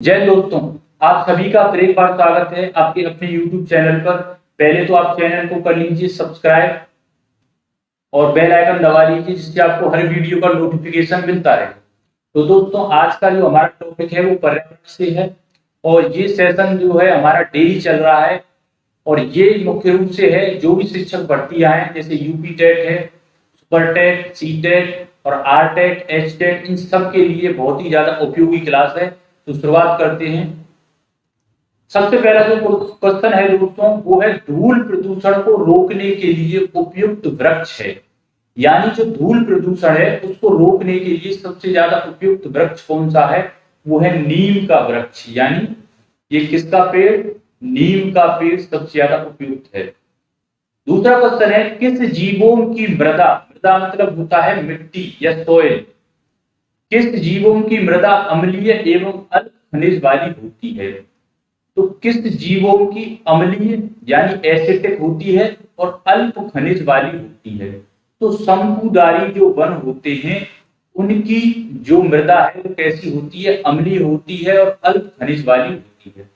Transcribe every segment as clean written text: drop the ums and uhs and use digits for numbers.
जय दोस्तों, आप सभी का फिर एक बार स्वागत है आपके अपने YouTube चैनल पर। पहले तो आप चैनल को कर लीजिए सब्सक्राइब और बेल आइकन दबा लीजिए जिससे आपको हर वीडियो का नोटिफिकेशन मिलता रहे। तो दोस्तों, आज का जो हमारा टॉपिक है वो पर्यावरण से है और ये सेशन जो है हमारा डेली चल रहा है। और ये मुख्य रूप से है जो भी शिक्षक भर्तियां हैं जैसे यूपी टेट है, सुपर टेट, सी टेट और आर टेट, एच टेट, इन सब के लिए बहुत ही ज्यादा उपयोगी क्लास है। तो शुरुआत करते हैं। सबसे पहला जो क्वेश्चन है दोस्तों वो है धूल प्रदूषण को रोकने के लिए उपयुक्त वृक्ष है। यानी जो धूल प्रदूषण है उसको रोकने के लिए सबसे ज्यादा उपयुक्त वृक्ष कौन सा है, वो है नीम का वृक्ष। यानी ये किसका पेड़, नीम का पेड़ सबसे ज्यादा उपयुक्त है। दूसरा क्वेश्चन है किस जीवों की मृदा, मृदा मतलब होता है मिट्टी या सॉइल, किस जीवों की मृदा अम्लीय एवं अल्प खनिज वाली होती है। तो किस जीवों की अम्लीय यानी एसिडिक होती है और अल्प खनिज वाली होती है। तो शंकुधारी जो वन होते हैं उनकी जो मृदा है वो कैसी होती है, अम्लीय होती है और अल्प खनिज वाली होती है।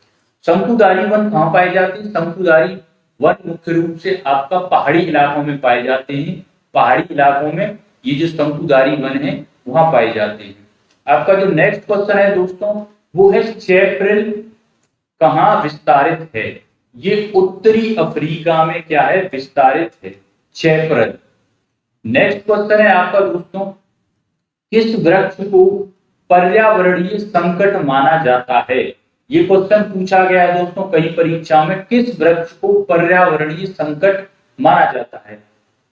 शंकुधारी वन कहाँ पाए जाते हैं? शंकुधारी वन मुख्य रूप से आपका पहाड़ी इलाकों में पाए जाते हैं। पहाड़ी इलाकों में ये जो शंकुधारी वन है वहां पाए जाते हैं। आपका जो नेक्स्ट क्वेश्चन है दोस्तों वो है चैप्रेल कहाँ विस्तारित है। ये उत्तरी अफ्रीका में क्या है, विस्तारित है चैप्रेल। नेक्स्ट क्वेश्चन है आपका दोस्तों किस वृक्ष को पर्यावरणीय संकट माना जाता है। ये क्वेश्चन पूछा गया है दोस्तों कई परीक्षा में, किस वृक्ष को पर्यावरणीय संकट माना जाता है।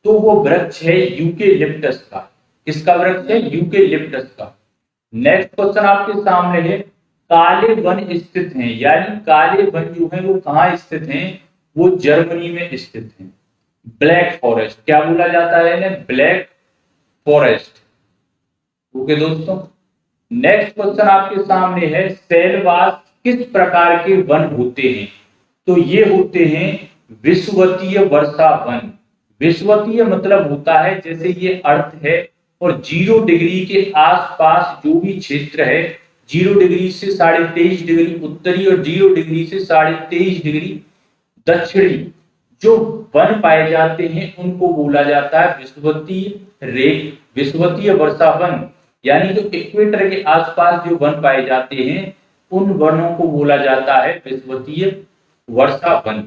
तो वो वृक्ष है यूकेलिप्टस का। किसका वृक्ष है? यूकेलिप्टस का। नेक्स्ट क्वेश्चन आपके सामने है काले वन स्थित हैं। यानी काले वन जो है वो कहाँ स्थित हैं, वो जर्मनी में स्थित हैं। ब्लैक फॉरेस्ट क्या बोला जाता है इन्हें, ब्लैक फॉरेस्ट। ओके दोस्तों, नेक्स्ट क्वेश्चन आपके सामने है सेलवास किस प्रकार के वन होते हैं। तो ये होते हैं विषुवतीय वर्षा वन। विषुवतीय मतलब होता है जैसे ये अर्थ है और 0 डिग्री के आसपास जो भी क्षेत्र है, 0 डिग्री से 23.5 डिग्री उत्तरी और 0 डिग्री से 23.5 डिग्री दक्षिणी जो वन पाए जाते हैं उनको बोला जाता है विषुवतीय वर्षा वन। यानी जो इक्वेटर के आसपास जो वन पाए जाते हैं उन वनों को बोला जाता है विषुवतीय वर्षा वन,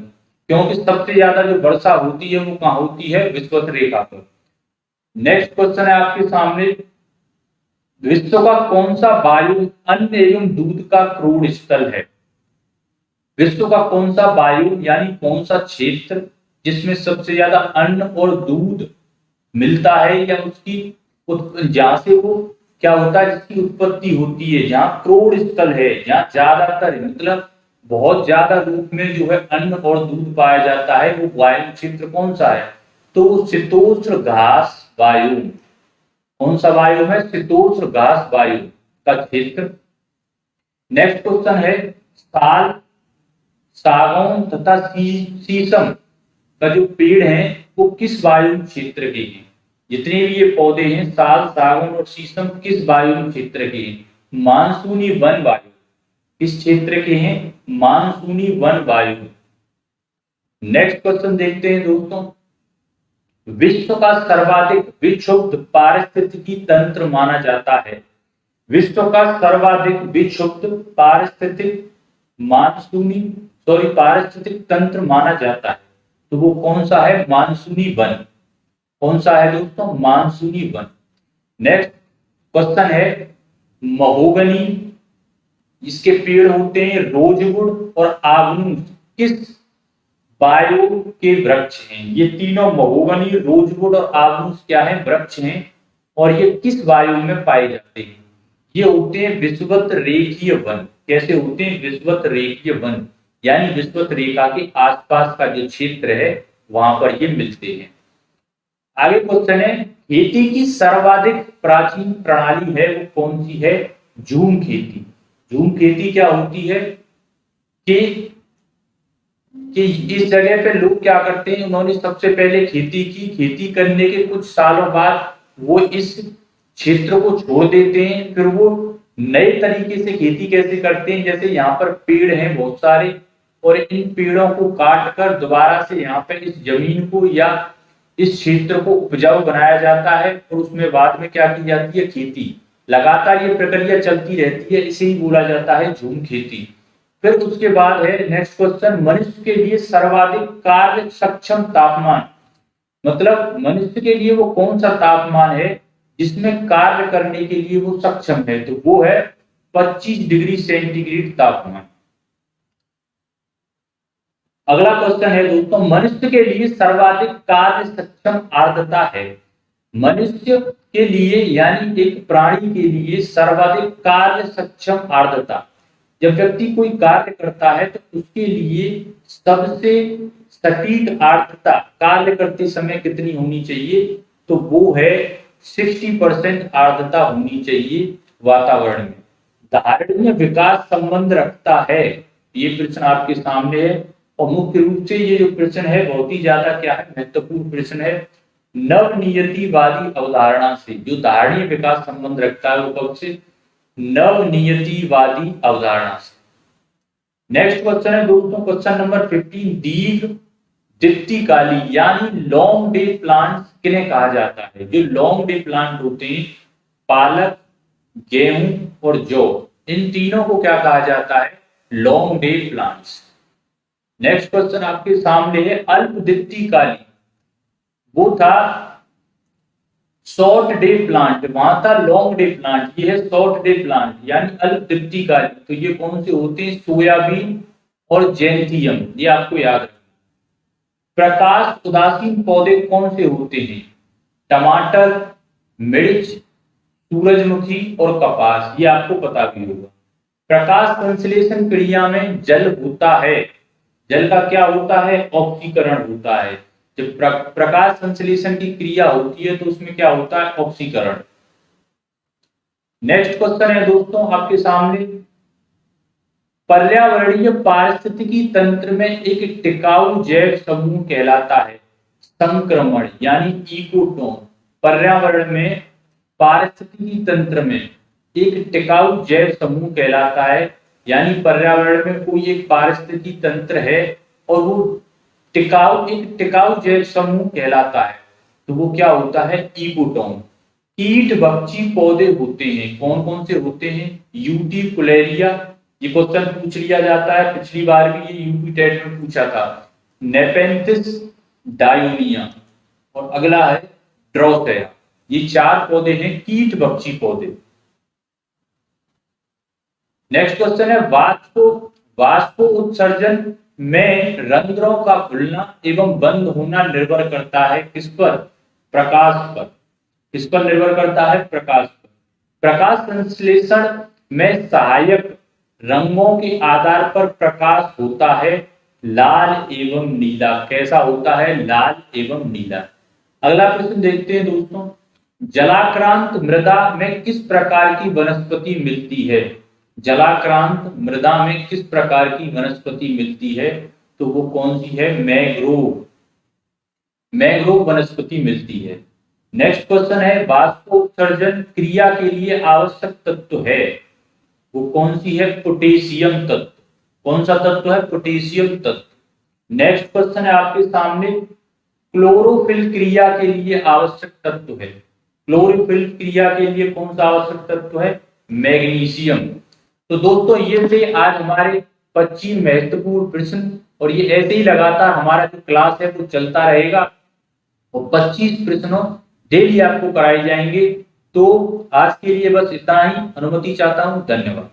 क्योंकि सबसे ज्यादा जो वर्षा होती है वो कहाँ होती है, विषुवत रेखा पर। नेक्स्ट क्वेश्चन है आपके सामने विश्व का कौन सा वायु अन्न एवं दूध का क्रोड स्थल है। विश्व का कौन सा वायु यानी कौन सा क्षेत्र जिसमें सबसे ज्यादा अन्न और दूध मिलता है या उसकी जहां से वो क्या होता है जिसकी उत्पत्ति होती है, जहां क्रोड स्थल है, जहां ज्यादातर मतलब बहुत ज्यादा रूप में जो है अन्न और दूध पाया जाता है, वो वायु क्षेत्र कौन सा है। तो वो शीतोष्ण घास वायु। कौन सा वायु है? शीतोष्ण घास वायु का क्षेत्र। नेक्स्ट क्वेश्चन है साल, सागौन तथा शीशम का जो पेड़ है वो किस वायु क्षेत्र के हैं। जितने भी ये पौधे हैं साल, सागौन और शीशम किस वायु क्षेत्र के हैं? मानसूनी वन वायु। किस क्षेत्र के हैं? मानसूनी वन वायु। नेक्स्ट क्वेश्चन देखते हैं दोस्तों विश्व का सर्वाधिक विक्षुब्ध पारिस्थितिकी तंत्र माना जाता है। विश्व का सर्वाधिक विक्षुब्ध पारिस्थितिक तंत्र माना जाता है। तो वो कौन सा है? मानसूनी वन। कौन सा है दोस्तों? मानसूनी वन। नेक्स्ट क्वेश्चन है महोगनी, इसके पेड़ होते हैं रोजवुड और आगनूस, किस वायु के वृक्ष हैं। ये तीनों महोगनी, रोजवुड और आगनूस क्या है? वृक्ष हैं। और ये किस वायु में पाए जाते हैं? ये होते हैं विषुवत रेखीय वन। कैसे होते हैं? विषुवत रेखीय वन, यानी विषुवत रेखा के आसपास का जो क्षेत्र है वहां पर ये मिलते हैं। आगे क्वेश्चन है खेती की सर्वाधिक प्राचीन प्रणाली है वो कौन सी है? झूम खेती। झूम खेती क्या होती है कि इस जगह पे लोग क्या करते हैं, उन्होंने सबसे पहले खेती की, खेती करने के कुछ सालों बाद वो इस क्षेत्र को छोड़ देते हैं, फिर वो नए तरीके से खेती कैसे करते हैं, जैसे यहाँ पर पेड़ हैं बहुत सारे और इन पेड़ों को काट कर दोबारा से यहाँ पे इस जमीन को या इस क्षेत्र को उपजाऊ बनाया जाता है और उसमें बाद में क्या की जाती है, खेती। लगातार ये प्रक्रिया चलती रहती है, इसे ही बोला जाता है झूम खेती। फिर उसके बाद है नेक्स्ट क्वेश्चन, मनुष्य के लिए सर्वाधिक कार्य सक्षम तापमान, मतलब मनुष्य के लिए वो कौन सा तापमान है जिसमें कार्य करने के लिए वो सक्षम है, तो वो है 25 डिग्री सेंटीग्रेड तापमान। अगला क्वेश्चन है दोस्तों, मनुष्य के लिए सर्वाधिक कार्य सक्षम आर्द्रता है। मनुष्य के लिए यानी एक प्राणी के लिए सर्वाधिक कार्य सक्षम आर्द्रता, जब व्यक्ति कोई कार्य करता है तो उसके लिए सबसे सटीक आर्द्रता कार्य करते समय कितनी होनी चाहिए, तो वो है 60% आर्द्रता होनी चाहिए वातावरण में। धारणीय विकास संबंध रखता है, ये प्रश्न आपके सामने है और मुख्य रूप से ये जो प्रश्न है बहुत ही ज्यादा क्या है, महत्वपूर्ण प्रश्न है। नवनियतिवादी अवधारणा से जो धारणीय विकास संबंध रखता है वो कब से, नवनियतिवादी अवधारणा से। नेक्स्ट क्वेश्चन है दोस्तों, क्वेश्चन नंबर 15, दीर्घ दीप्तिकाली यानी लॉन्ग डे प्लांट्स किन्हें कहा जाता है। जो लॉन्ग डे प्लांट होते हैं, पालक, गेहूं और जौ, इन तीनों को क्या कहा जाता है, long day plants. Next question आपके सामने है, अल्प दीप्तिकाली वो था शॉर्ट डे प्लांट, वहां था लॉन्ग डे प्लांट, ये है शॉर्ट डे प्लांट यानी अल्प दीप्तिकाली। तो ये कौन से होते हैं, सोयाबीन और जेंथियम, ये आपको याद रखना। प्रकाश उदासीन पौधे कौन से होते हैं, टमाटर, मिर्च, सूरजमुखी और कपास, ये आपको पता भी होगा। प्रकाश संश्लेषण क्रिया में जल होता है, जल का क्या होता है, ऑक्सीकरण होता है। जब प्रकाश संश्लेषण की क्रिया होती है तो उसमें क्या होता है, ऑक्सीकरण। नेक्स्ट क्वेश्चन है दोस्तों आपके सामने, पर्यावरणीय पारिस्थितिकी तंत्र में एक टिकाऊ जैव समूह कहलाता है संक्रमण यानी इकोटोन। पर्यावरण में पारिस्थितिकी तंत्र में एक टिकाऊ जैव समूह कहलाता है, यानी पर्यावरण में कोई एक पारिस्थितिकी तंत्र है और वो एक टिकाऊ जैव समूह कहलाता है, तो वो क्या होता है, इकोटोन। कीट भक्षी पौधे होते हैं, कौन कौन से होते हैं, यूटिकुलेरिया, ये क्वेश्चन पूछ लिया जाता है, पिछली बार भी ये यूपी टेट में पूछा था। नेपेंथिस डायोनिया और अगला है ड्रोसेया, ये 4 पौधे हैं कीट भक्षी पौधे। नेक्स्ट क्वेश्चन है, वाष्पो उत्सर्जन में रंध्रों का खुलना एवं बंद होना निर्भर करता है किस पर, प्रकाश पर। किस पर निर्भर करता है, प्रकाश पर। प्रकाश संश्लेषण में सहायक रंगों के आधार पर प्रकाश होता है लाल एवं नीला। कैसा होता है, लाल एवं नीला। अगला प्रश्न देखते हैं दोस्तों, जलाक्रांत मृदा में किस प्रकार की वनस्पति मिलती है। जलाक्रांत मृदा में किस प्रकार की वनस्पति मिलती है, तो वो कौन सी है, मैंग्रोव, मैंग्रोव वनस्पति मिलती है। नेक्स्ट क्वेश्चन है, वाष्पोत्सर्जन क्रिया के लिए आवश्यक तत्व है, वो कौन सी है, पोटेशियम तत्व। कौन सा तत्व है, पोटेशियम तत्व। नेक्स्ट क्वेश्चन है आपके सामने, क्लोरोफिल क्रिया के लिए आवश्यक तत्व है। क्लोरोफिल क्रिया के लिए कौन सा आवश्यक तत्व है, मैग्नीशियम। तो दोस्तों ये थे आज हमारे 25 महत्वपूर्ण प्रश्न और ये ऐसे ही लगातार हमारा जो क्लास है वो चलता रहेगा और 25 प्रश्नों डेली आपको कराए जाएंगे। तो आज के लिए बस इतना ही, अनुमति चाहता हूं, धन्यवाद।